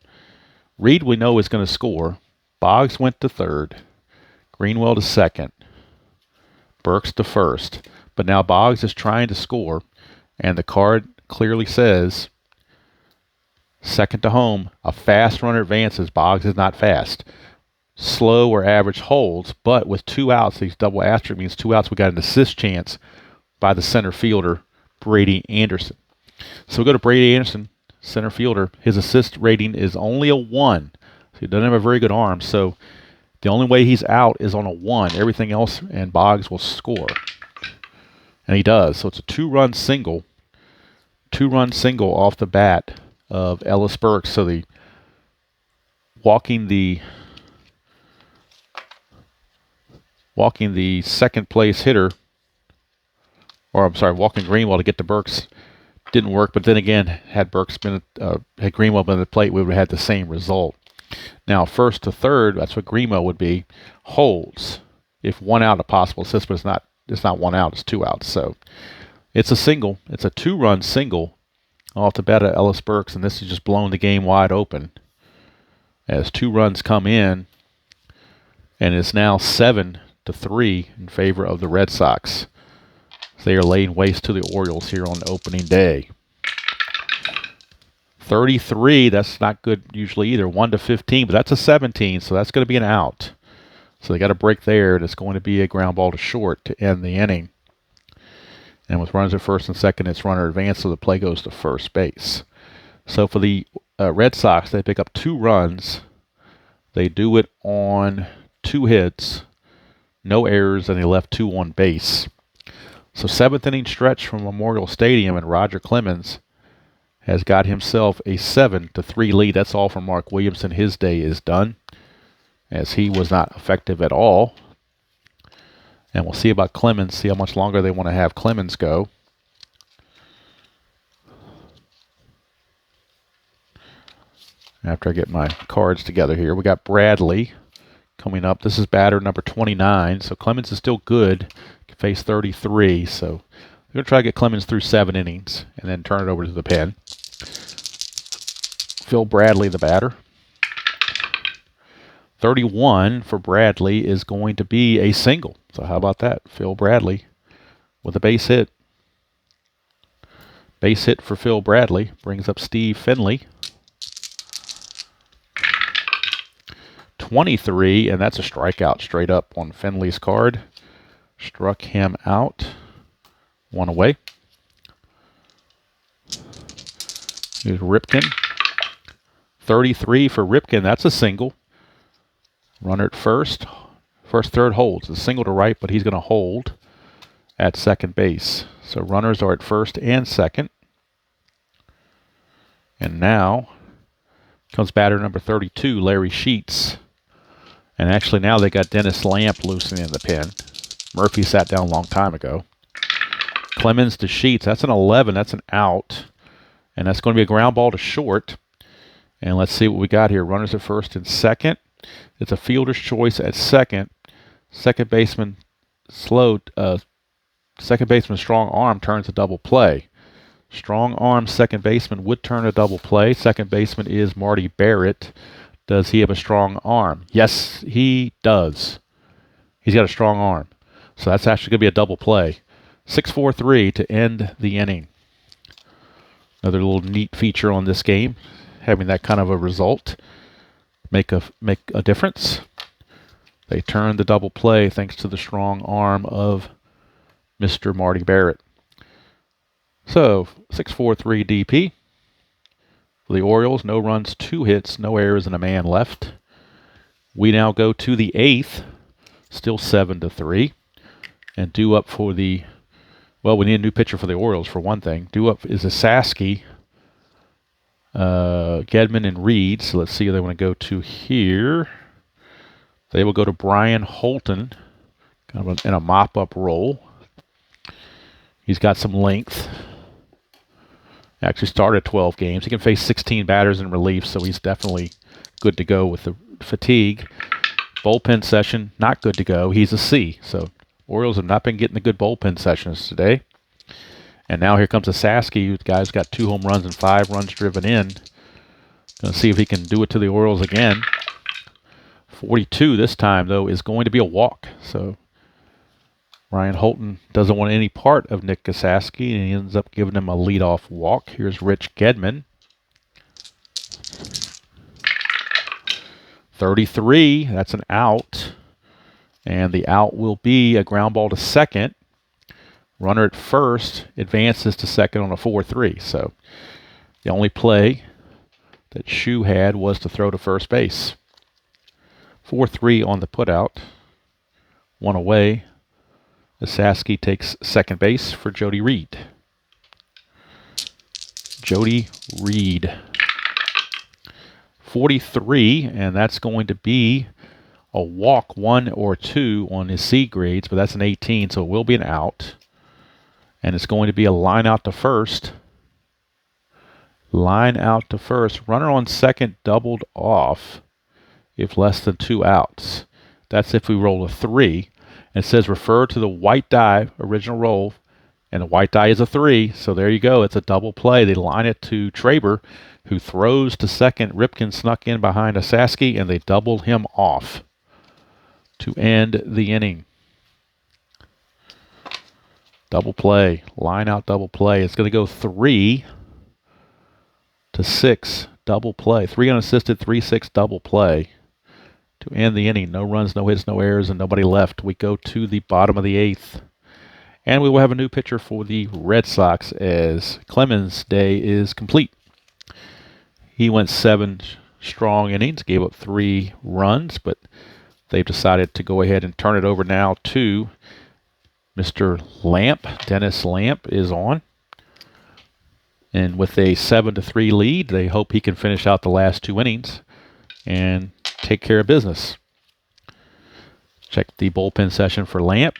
Reed we know is going to score. Boggs went to third. Greenwell to second. Burks to first. But now Boggs is trying to score, and the card clearly says second to home. A fast runner advances. Boggs is not fast. Slow or average holds, but with 2 outs, these double asterisk means 2 outs, we got an assist chance by the center fielder, Brady Anderson. So we go to Brady Anderson, center fielder. His assist rating is only a 1. So he doesn't have a very good arm. So the only way he's out is on a 1. Everything else, and Boggs will score. And he does. So it's a 2-run single. 2-run single off the bat of Ellis Burks. So the walking the second place hitter, or I'm sorry, walking Greenwell to get to Burks didn't work. But then again, had Greenwell been at the plate, we would have had the same result. Now, first to third, that's what Greenwell would be, holds. If 1 out a possible assist, but it's not 1 out, it's 2 outs. So it's a single. It's a 2-run single off the bat of Ellis Burks, and this has just blown the game wide open as 2 runs come in, and it's now 7-3 in favor of the Red Sox. They are laying waste to the Orioles here on opening day. 33, that's not good usually either. 1-15, but that's a 17, so that's going to be an out. So they got a break there, and it's going to be a ground ball to short to end the inning. And with runners at first and second, it's runner advance, so the play goes to first base. So for the Red Sox, they pick up 2 runs. They do it on 2 hits, no errors, and they left 2 on base. So 7th inning stretch from Memorial Stadium, and Roger Clemens has got himself a 7-3 lead. That's all from Mark Williamson. His day is done, as he was not effective at all. And we'll see about Clemens, see how much longer they want to have Clemens go. After I get my cards together here, we got Bradley coming up. This is batter number 29, so Clemens is still good. Can face 33, so we're going to try to get Clemens through 7 innings and then turn it over to the pen. Phil Bradley, the batter. 31 for Bradley is going to be a single. So how about that? Phil Bradley with a base hit. Base hit for Phil Bradley brings up Steve Finley. 23, and that's a strikeout straight up on Finley's card. Struck him out. 1 away. Here's Ripken. 33 for Ripken. That's a single. Runner at first. First, third holds. A single to right, but he's going to hold at second base. So runners are at first and second. And now comes batter number 32, Larry Sheets. And actually now they got Dennis Lamp loosening in the pen. Murphy sat down a long time ago. Clemens to Sheets. That's an 11. That's an out. And that's going to be a ground ball to short. And let's see what we got here. Runners at first and second. It's a fielder's choice at second. Second baseman second baseman's strong arm turns a double play. Strong arm second baseman would turn a double play. Second baseman is Marty Barrett. Does he have a strong arm? Yes, he does. He's got a strong arm. So that's actually going to be a double play. 6-4-3 to end the inning. Another little neat feature on this game, having that kind of a result make a difference. They turn the double play thanks to the strong arm of Mr. Marty Barrett. So 6-4-3 DP. For the Orioles, no runs, 2 hits, no errors, and a man left. We now go to the 8th, still 7-3. And due up for the, well, we need a new pitcher for the Orioles for one thing. Due up is Asaski, Gedman, and Reed. So let's see who they want to go to here. They will go to Brian Holton, kind of in a mop-up role. He's got some length. Actually started 12 games. He can face 16 batters in relief, so he's definitely good to go with the fatigue. Bullpen session, not good to go. He's a C. So Orioles have not been getting the good bullpen sessions today. And now here comes a Sasky. The guy's got 2 home runs and 5 runs driven in. Going to see if he can do it to the Orioles again. 42 this time, though, is going to be a walk. So Ryan Holton doesn't want any part of Nick Gasaski, and he ends up giving him a leadoff walk. Here's Rich Gedman. 33, that's an out. And the out will be a ground ball to second. Runner at first advances to second on a 4-3. So the only play that Shu had was to throw to first base. 4-3 on the putout. 1 away. Gasaski takes second base for Jody Reed. Jody Reed. 43, and that's going to be a walk, 1 or 2 on his C grades, but that's an 18, so it will be an out. And it's going to be a line out to first. Line out to first. Runner on second doubled off if less than 2 outs. That's if we roll a 3. And it says refer to the white die original roll, and the white die is a 3, so there you go. It's a double play. They line it to Traber, who throws to second. Ripken snuck in behind Asaski, and they doubled him off to end the inning. Double play, line out double play. It's going to go 3 to 6, double play. 3 unassisted, 3-6 double play to end the inning. No runs, no hits, no errors, and nobody left. We go to the bottom of the 8th. And we will have a new pitcher for the Red Sox as Clemens' day is complete. He went 7 strong innings, gave up 3 runs, but they've decided to go ahead and turn it over now to Mr. Lamp. Dennis Lamp is on. And with a 7-3 lead, they hope he can finish out the last 2 innings and take care of business. Check the bullpen session for Lamp.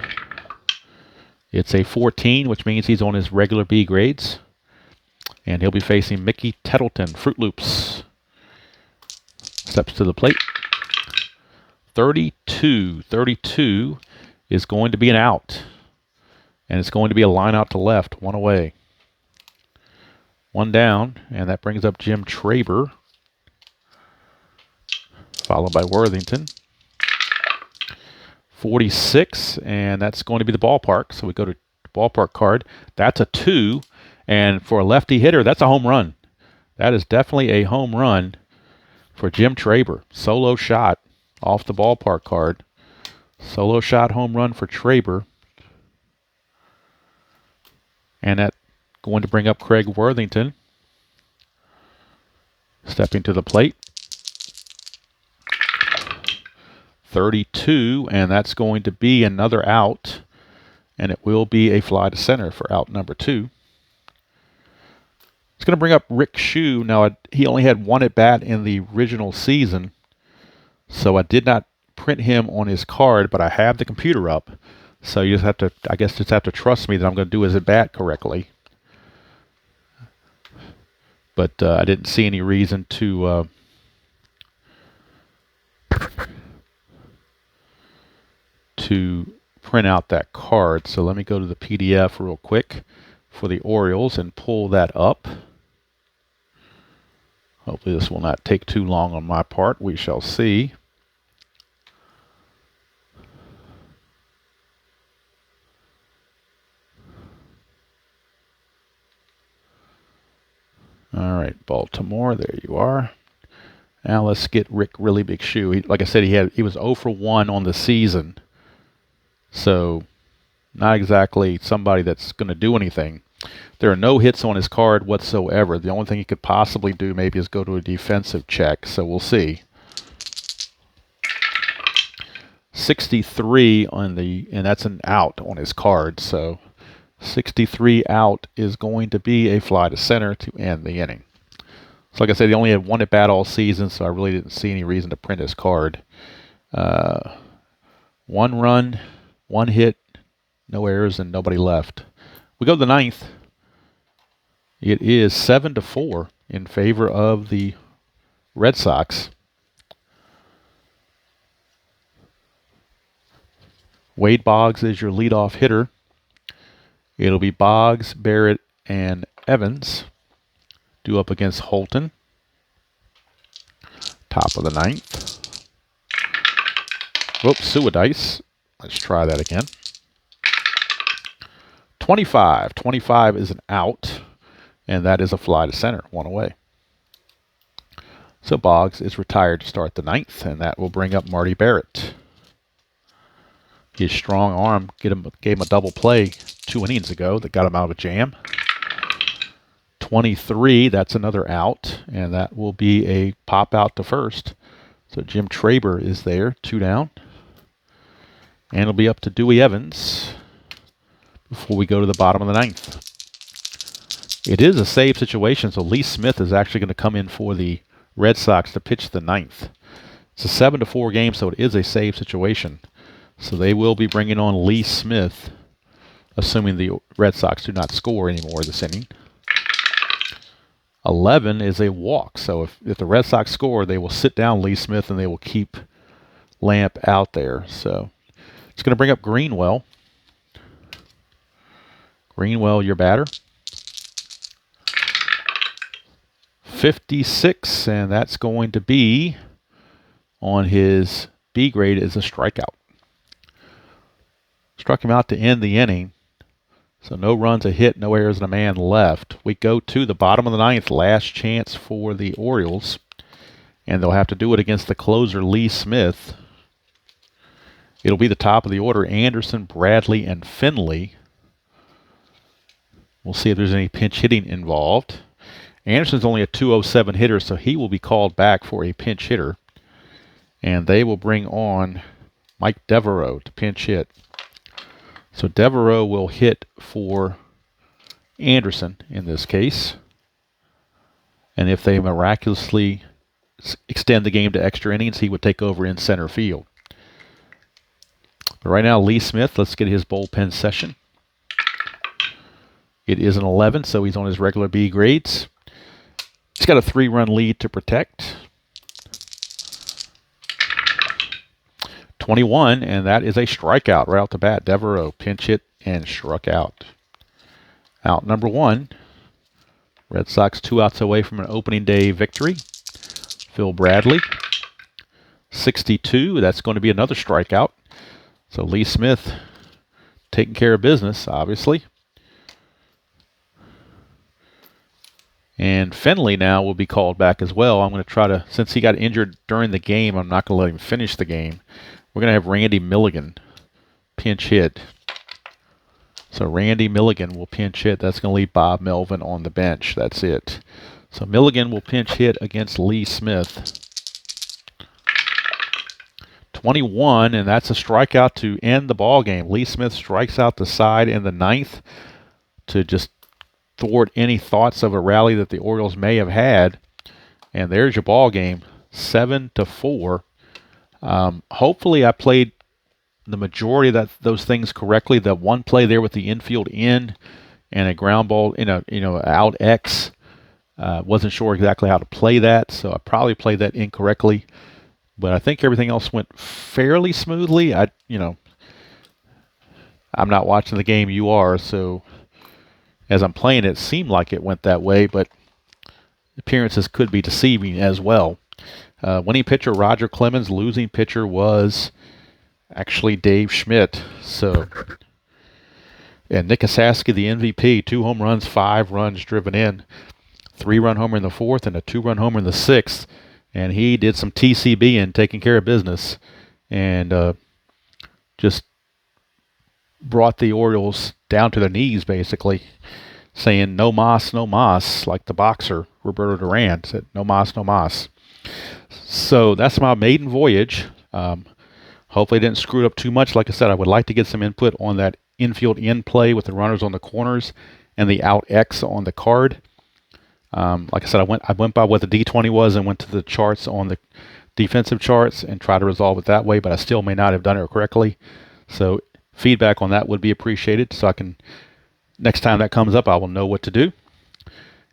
It's a 14, which means he's on his regular B grades. And he'll be facing Mickey Tettleton, Fruit Loops. Steps to the plate. 32 is going to be an out. And it's going to be a line out to left, 1 away. 1 down, and that brings up Jim Traber, followed by Worthington. 46, and that's going to be the ballpark. So we go to ballpark card. That's a 2, and for a lefty hitter, that's a home run. That is definitely a home run for Jim Traber. Solo shot off the ballpark card. Solo shot home run for Traber. And that going to bring up Craig Worthington, stepping to the plate. 32, and that's going to be another out, and it will be a fly to center for out number 2. It's going to bring up Rick Shu. Now, he only had 1 at bat in the original season, so I did not print him on his card, but I have the computer up. So you just have to, I guess, just have to trust me that I'm going to do his at bat correctly. But I didn't see any reason to print out that card. So let me go to the PDF real quick for the Orioles and pull that up. Hopefully this will not take too long on my part. We shall see. All right, Baltimore, there you are. Now let's get Rick Really Big Shoe. Like I said, he was 0 for 1 on the season. So not exactly somebody that's going to do anything. There are no hits on his card whatsoever. The only thing he could possibly do maybe is go to a defensive check. So we'll see. 63 on the, and that's an out on his card. So 63 out is going to be a fly to center to end the inning. So like I said, he only had 1 at bat all season, so I really didn't see any reason to print his card. 1 run, 1 hit, no errors, and nobody left. We go to the 9th. It is 7-4 in favor of the Red Sox. Wade Boggs is your leadoff hitter. It'll be Boggs, Barrett, and Evans due up against Holton. Top of the ninth. Whoops, Suadice. Let's try that again. 25. 25 is an out, and that is a fly to center, one away. So Boggs is retired to start the ninth, and that will bring up Marty Barrett. His strong arm gave him a double play 2 innings ago that got him out of a jam. 23, that's another out, and that will be a pop out to first. So Jim Traber is there, 2 down. And it'll be up to Dewey Evans before we go to the bottom of the ninth. It is a save situation, so Lee Smith is actually going to come in for the Red Sox to pitch the ninth. It's a 7-4 game, so it is a save situation. So they will be bringing on Lee Smith, assuming the Red Sox do not score anymore this inning. 11 is a walk, so if the Red Sox score, they will sit down Lee Smith and they will keep Lamp out there. So it's going to bring up Greenwell. Greenwell, your batter. 56, and that's going to be on his B grade as a strikeout. Struck him out to end the inning. So no runs, a hit, no errors, and a man left. We go to the bottom of the ninth, last chance for the Orioles. And they'll have to do it against the closer, Lee Smith. It'll be the top of the order, Anderson, Bradley, and Finley. We'll see if there's any pinch hitting involved. Anderson's only a .207 hitter, so he will be called back for a pinch hitter. And they will bring on Mike Devereaux to pinch hit. So Devereaux will hit for Anderson in this case. And if they miraculously extend the game to extra innings, he would take over in center field. But right now, Lee Smith, let's get his bullpen session. It is an 11, so he's on his regular B grades. He's got a 3-run lead to protect. 21, and that is a strikeout right off the bat. Devereaux pinch hit and struck out. Out number 1. Red Sox 2 outs away from an opening day victory. Phil Bradley. 62, that's going to be another strikeout. So Lee Smith taking care of business, obviously. And Finley now will be called back as well. I'm going to try to, since he got injured during the game, I'm not going to let him finish the game. We're going to have Randy Milligan pinch hit. So Randy Milligan will pinch hit. That's going to leave Bob Melvin on the bench. That's it. So Milligan will pinch hit against Lee Smith. 21, and that's a strikeout to end the ball game. Lee Smith strikes out the side in the ninth to just thwart any thoughts of a rally that the Orioles may have had. And there's your ball game, 7-4. Hopefully I played the majority of those things correctly. The one play there with the infield in and a ground ball, out X. Wasn't sure exactly how to play that, so I probably played that incorrectly. But I think everything else went fairly smoothly. I'm not watching the game, you are, so as I'm playing it seemed like it went that way, but appearances could be deceiving as well. Winning pitcher Roger Clemens, losing pitcher was actually Dave Schmidt. So, and Nick Asaski, the MVP, 2 home runs, 5 runs driven in, 3-run homer in the 4th and a 2-run homer in the 6th. And he did some TCB and taking care of business, and just brought the Orioles down to their knees, basically, saying no mas, no mas, like the boxer Roberto Duran said, no mas, no mas. So that's my maiden voyage. Hopefully I didn't screw it up too much. Like I said, I would like to get some input on that infield in play with the runners on the corners and the out X on the card. Like I said, I went by what the D20 was and went to the charts on the defensive charts and tried to resolve it that way, but I still may not have done it correctly. So feedback on that would be appreciated, so I can, next time that comes up, I will know what to do.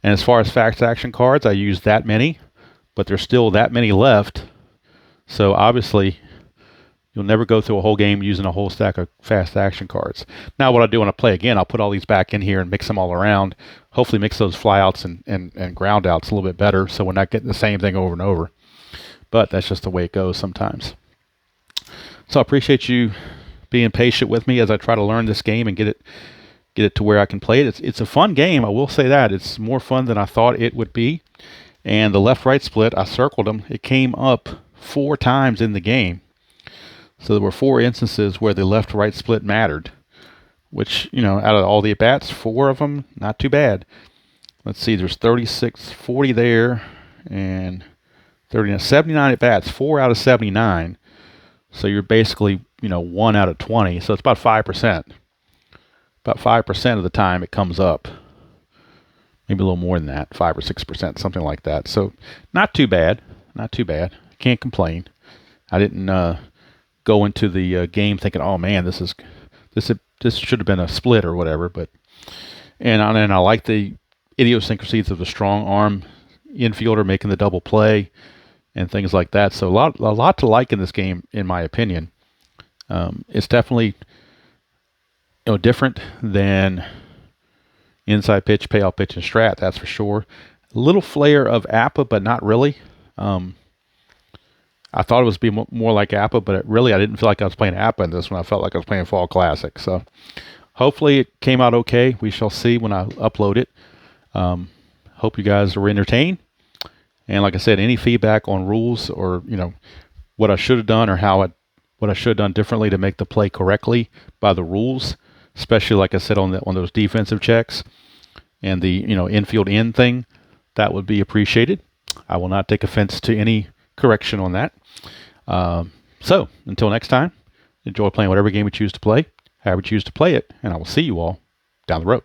And as far as fast action cards, I use that many, but there's still that many left. So obviously, you'll never go through a whole game using a whole stack of fast action cards. Now, what I do when I play again, I'll put all these back in here and mix them all around. Hopefully mix those flyouts and ground outs a little bit better so we're not getting the same thing over and over. But that's just the way it goes sometimes. So I appreciate you being patient with me as I try to learn this game and get it to where I can play it. It's a fun game, I will say that. It's more fun than I thought it would be. And the left-right split, I circled them. It came up 4 times in the game. So there were 4 instances where the left-right split mattered, which, out of all the at-bats, 4 of them, not too bad. Let's see, there's 36, 40 there, and 79 at-bats, 4 out of 79. So you're basically, 1 out of 20. So it's about 5%. About 5% of the time it comes up. Maybe a little more than that, 5 or 6%, something like that. So not too bad. Not too bad. Can't complain. I didn't go into the game thinking, oh man, this should have been a split or whatever. And I like the idiosyncrasies of the strong arm infielder making the double play and things like that. So a lot to like in this game, in my opinion. It's definitely different than inside pitch, payoff pitch, and strat. That's for sure. A little flair of APA, but not really. I thought it was be more like APA, but I didn't feel like I was playing APA in this one. I felt like I was playing Fall Classic. So hopefully it came out okay. We shall see when I upload it. Hope you guys were entertained. And like I said, any feedback on rules or, what I should have done or what I should have done differently to make the play correctly by the rules, especially like I said on those defensive checks and the, infield in thing, that would be appreciated. I will not take offense to any correction on that. So until next time, enjoy playing whatever game you choose to play, however you choose to play it, and I will see you all down the road.